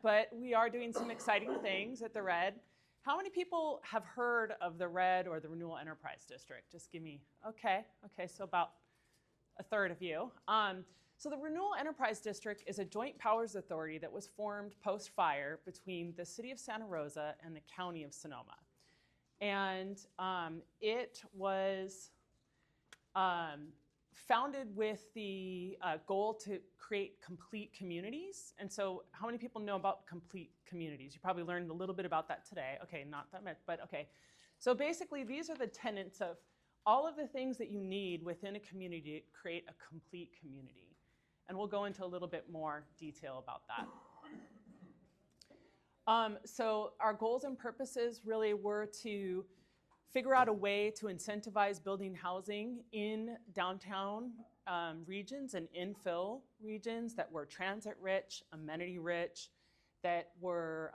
But we are doing some exciting things at the RED. How many people have heard of the RED or the Renewal Enterprise District? Just give me, okay, so about a third of you. So the Renewal Enterprise District is a joint powers authority that was formed post-fire between the city of Santa Rosa and the county of Sonoma. And it was founded with the goal to create complete communities. And so how many people know about complete communities? You probably learned a little bit about that today. Okay, not that much, but okay. So basically, these are the tenets of all of the things that you need within a community to create a complete community. And we'll go into a little bit more detail about that. So our goals and purposes really were to figure out a way to incentivize building housing in downtown regions and infill regions that were transit rich, amenity rich, that were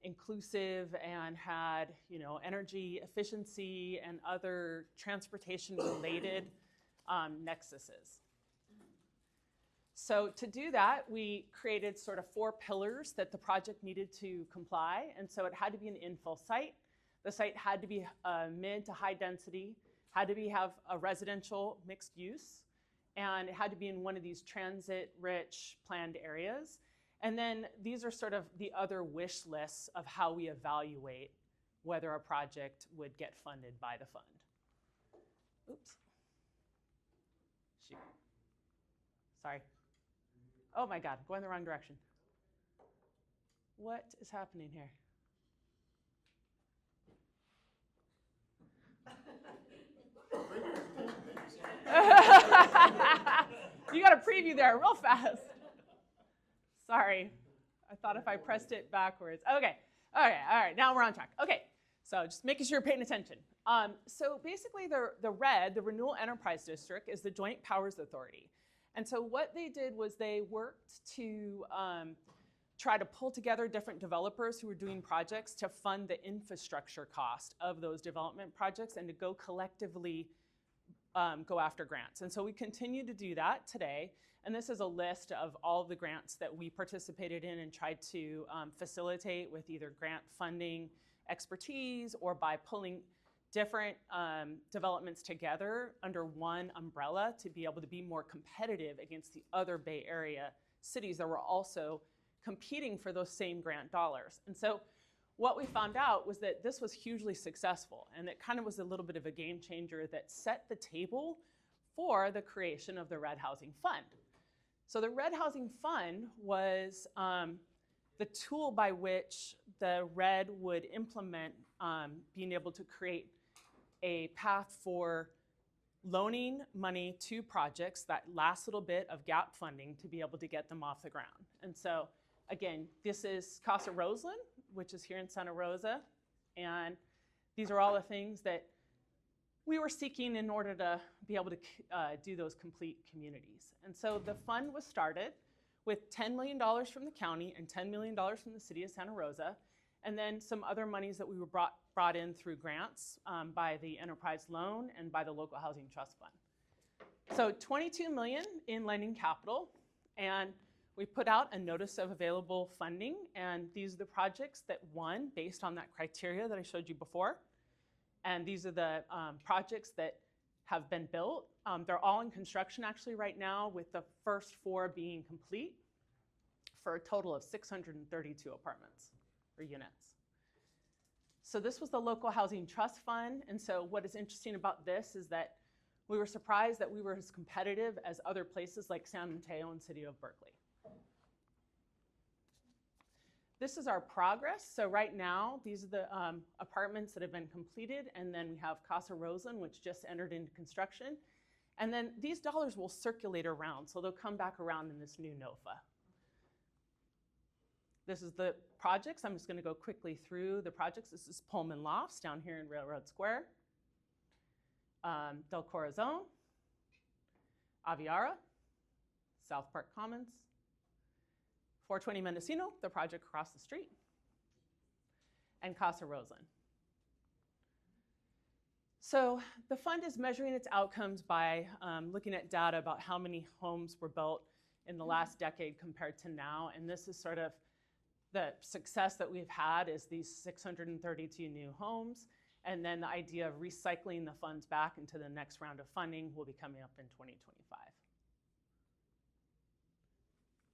inclusive and had, energy efficiency and other transportation related nexuses. So to do that, we created sort of 4 pillars that the project needed to comply. And so it had to be an infill site. The site had to be mid to high density, had to have a residential mixed use, and it had to be in one of these transit-rich planned areas. And then these are sort of the other wish lists of how we evaluate whether a project would get funded by the fund. Oops. Shoot. Sorry. Oh my God, going the wrong direction. What is happening here? You got a preview there real fast. Sorry. I thought if I pressed it backwards. Okay, all right, now we're on track. Okay, so just making sure you're paying attention. So basically the RED, the Renewal Enterprise District, is the Joint Powers Authority. And so what they did was they worked to try to pull together different developers who were doing projects to fund the infrastructure cost of those development projects and to go collectively go after grants. And so we continue to do that today. And this is a list of all of the grants that we participated in and tried to facilitate with either grant funding expertise or by pulling different developments together under one umbrella to be able to be more competitive against the other Bay Area cities that were also competing for those same grant dollars. And so what we found out was that this was hugely successful, and it kind of was a little bit of a game changer that set the table for the creation of the RED Housing Fund. So the RED Housing Fund was the tool by which the RED would implement being able to create a path for loaning money to projects that last little bit of gap funding to be able to get them off the ground. And so again, this is Casa Roseland, which is here in Santa Rosa. And these are all the things that we were seeking in order to be able to do those complete communities. And so the fund was started with $10 million from the county and $10 million from the city of Santa Rosa, and then some other monies that we were brought in through grants by the enterprise loan and by the local housing trust fund. So $22 million in lending capital, and we put out a notice of available funding, and these are the projects that won based on that criteria that I showed you before. And these are the projects that have been built. They're all in construction actually right now, with the first 4 being complete for a total of 632 apartments or units. So this was the local housing trust fund. And so what is interesting about this is that we were surprised that we were as competitive as other places like San Mateo and City of Berkeley. This is our progress. So right now, these are the apartments that have been completed. And then we have Casa Roseland, which just entered into construction. And then these dollars will circulate around. So they'll come back around in this new NOFA. This is the projects. I'm just going to go quickly through the projects. This is Pullman Lofts down here in Railroad Square. Del Corazon, Aviara, South Park Commons, 420 Mendocino, the project across the street, and Casa Roseland. So the fund is measuring its outcomes by looking at data about how many homes were built in the last decade compared to now. And this is sort of the success that we've had is these 632 new homes. And then the idea of recycling the funds back into the next round of funding will be coming up in 2025.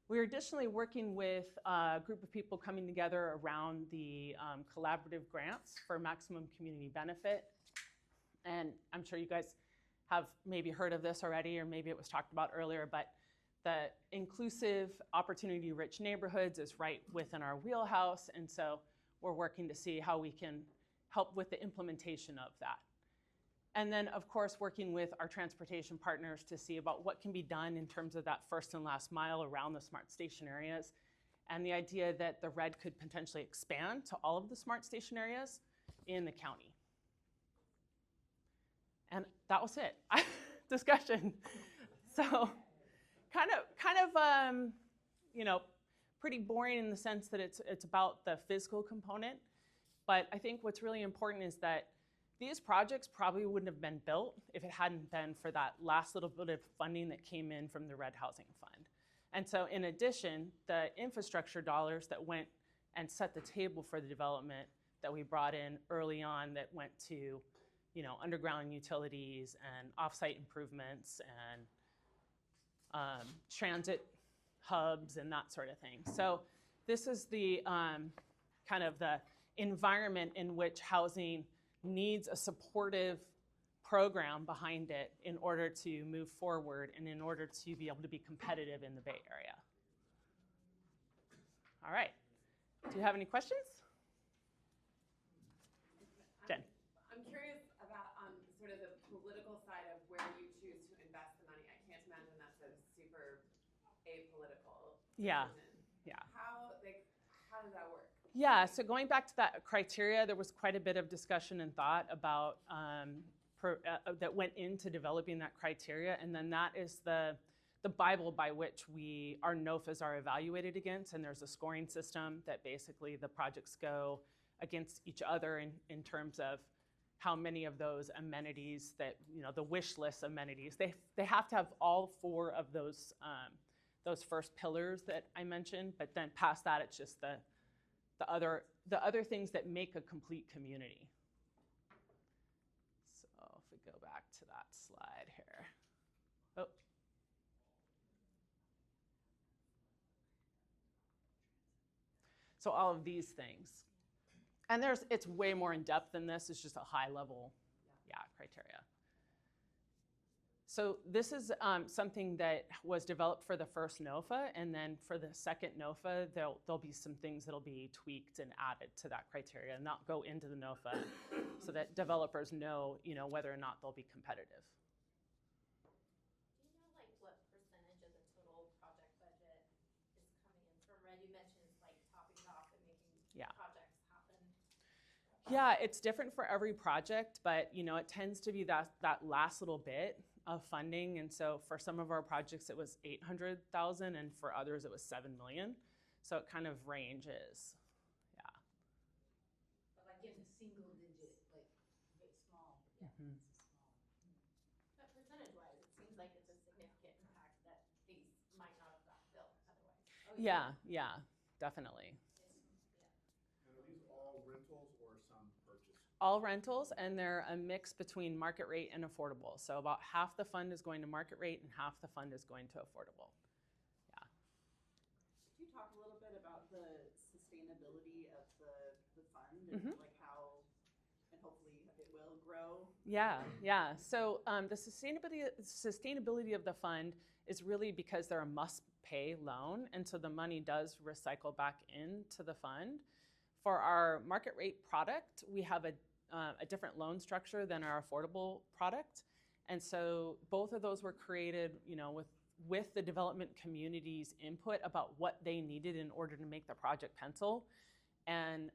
We're additionally working with a group of people coming together around the collaborative grants for maximum community benefit. And I'm sure you guys have maybe heard of this already, or maybe it was talked about earlier, but the inclusive, opportunity-rich neighborhoods is right within our wheelhouse. And so we're working to see how we can help with the implementation of that. And then, of course, working with our transportation partners to see about what can be done in terms of that first and last mile around the smart station areas. And the idea that the RED could potentially expand to all of the smart station areas in the county. And that was it, discussion. So kind of, you know, pretty boring in the sense that it's about the physical component. But I think what's really important is that these projects probably wouldn't have been built if it hadn't been for that last little bit of funding that came in from the RED Housing Fund. And so in addition, the infrastructure dollars that went and set the table for the development that we brought in early on that went to, you know, underground utilities and off-site improvements and transit hubs and that sort of thing. So this is the kind of the environment in which housing needs a supportive program behind it in order to move forward and in order to be able to be competitive in the Bay Area. All right. Do you have any questions? Jen. I'm curious about sort of the political side of where you choose to invest the money. I can't imagine that's a super apolitical decision. Yeah. How does that work? Yeah, so going back to that criteria, there was quite a bit of discussion and thought about that went into developing that criteria, and then that is the Bible by which our NOFAs are evaluated against, and there's a scoring system that basically the projects go against each other in terms of how many of those amenities that, you know, the wish list amenities, they have to have all four of those first pillars that I mentioned, but then past that, it's just the other things that make a complete community. So if we go back to that slide here. Oh. So all of these things. And it's way more in depth than this. It's just a high level, criteria. So this is something that was developed for the first NOFA, and then for the second NOFA, there'll be some things that'll be tweaked and added to that criteria, and not go into the NOFA, so that developers know, you know, whether or not they'll be competitive. Do you know, like, what percentage of the total project budget is coming in from RED? You mentioned it's like topping it off and making projects happen. Yeah, it's different for every project, but you know, it tends to be that last little bit of funding, and so for some of our projects it was 800,000, and for others it was 7 million. So it kind of ranges, yeah. But like in the single digit, like it's small, yeah, it's small. But percentage-wise, it seems like it's a significant impact that these might not have got built otherwise. Oh, Yeah, definitely. And are these all rentals or some purchase? All rentals, and they're a mix between market rate and affordable. So about half the fund is going to market rate and half the fund is going to affordable. Yeah. Could you talk a little bit about the sustainability of the fund and like how, and hopefully it will grow? Yeah. So the sustainability of the fund is really because they're a must-pay loan, and so the money does recycle back into the fund. For our market rate product, we have a different loan structure than our affordable product. And so both of those were created, you know, with the development community's input about what they needed in order to make the project pencil. And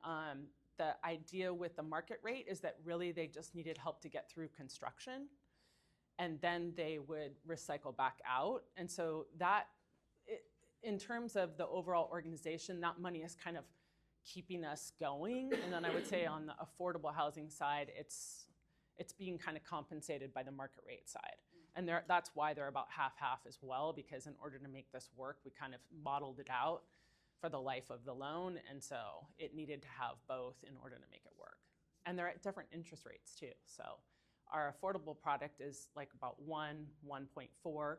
the idea with the market rate is that really they just needed help to get through construction, and then they would recycle back out. And so that, in terms of the overall organization, that money is kind of keeping us going. And then I would say on the affordable housing side, it's being kind of compensated by the market rate side. And that's why they're about half-half as well, because in order to make this work, we kind of modeled it out for the life of the loan, and so it needed to have both in order to make it work. And they're at different interest rates too. So our affordable product is like about 1.4%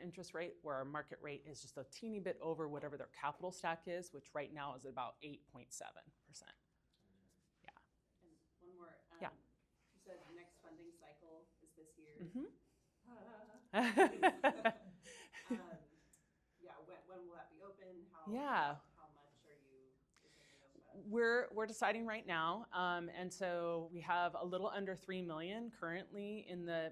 interest rate, where our market rate is just a teeny bit over whatever their capital stack is, which right now is about 8.7%. Yeah. And one more. Yeah. You said next funding cycle is this year. Mm-hmm. Yeah. When will that be open? Yeah. How much are you thinking of? We're deciding right now, and so we have a little under $3 million currently in the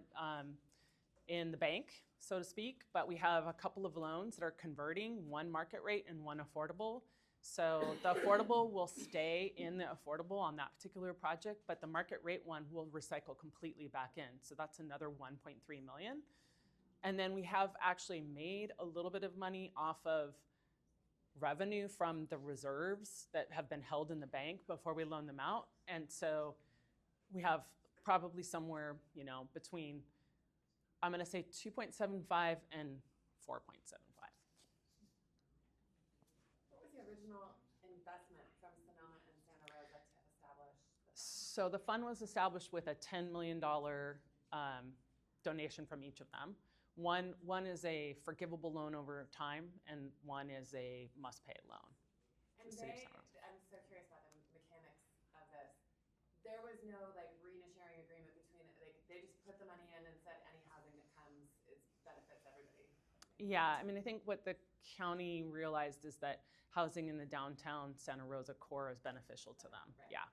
bank, so to speak. But we have a couple of loans that are converting, one market rate and one affordable. So the affordable will stay in the affordable on that particular project, but the market rate one will recycle completely back in. So that's another 1.3 million. And then we have actually made a little bit of money off of revenue from the reserves that have been held in the bank before we loan them out. And so we have probably somewhere, between, I'm going to say 2.75 and 4.75. What was the original investment from Sonoma and Santa Rosa to establish the fund? So the fund was established with a $10 million donation from each of them. One is a forgivable loan over time, and one is a must-pay loan. And I'm so curious about the mechanics of this. There was no RENA sharing agreement between it. They just put the money in and said any housing that comes benefits everybody. Yeah, I mean, I think what the county realized is that housing in the downtown Santa Rosa core is beneficial to them. Right. Yeah.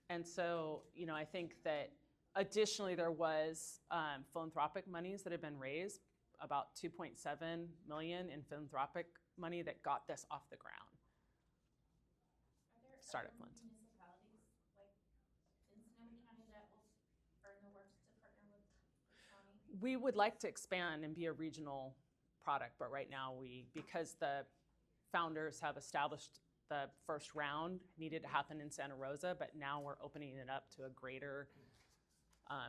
And so, I think that additionally, there was philanthropic monies that have been raised, about 2.7 million in philanthropic money that got this off the ground. Are there Startup other funds. municipalities like in Sonoma County that are in the works to partner with the county? We would like to expand and be a regional product, but right now because the founders have established the first round, needed to happen in Santa Rosa, but now we're opening it up to a greater.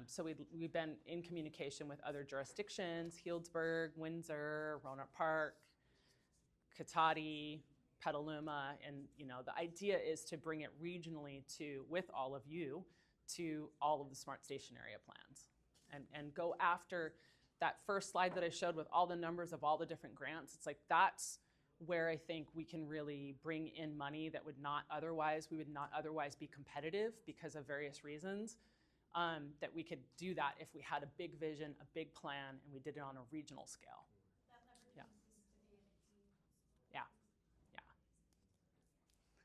So we've been in communication with other jurisdictions: Healdsburg, Windsor, Roanoke Park, Cotati, Petaluma, and the idea is to bring it regionally with all of you to all of the Smart Station area plans, and go after that first slide that I showed with all the numbers of all the different grants. It's that's where I think we can really bring in money that we would not otherwise be competitive because of various reasons. That we could do that if we had a big vision, a big plan, and we did it on a regional scale.